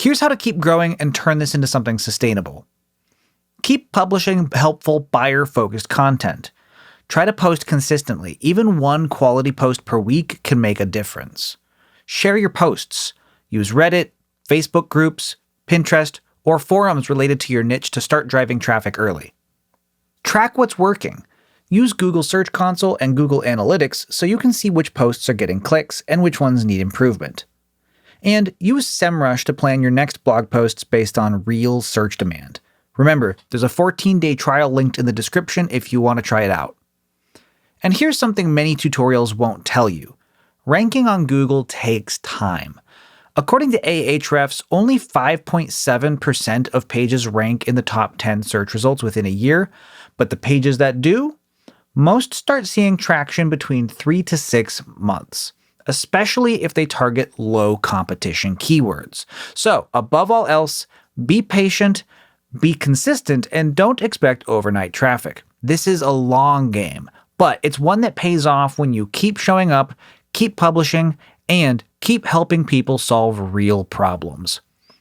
Here's how to keep growing and turn this into something sustainable. Keep publishing helpful, buyer-focused content. Try to post consistently. Even one quality post per week can make a difference. Share your posts. Use Reddit, Facebook groups, Pinterest, or forums related to your niche to start driving traffic early. Track what's working. Use Google Search Console and Google Analytics so you can see which posts are getting clicks and which ones need improvement. And use SEMrush to plan your next blog posts based on real search demand. Remember, there's a 14-day trial linked in the description if you want to try it out. And here's something many tutorials won't tell you. Ranking on Google takes time. According to Ahrefs, only 5.7% of pages rank in the top 10 search results within a year, but the pages that do, most start seeing traction between 3 to 6 months, especially if they target low competition keywords. So, above all else, be patient, be consistent, and don't expect overnight traffic. This is a long game, but it's one that pays off when you keep showing up, keep publishing, and keep helping people solve real problems.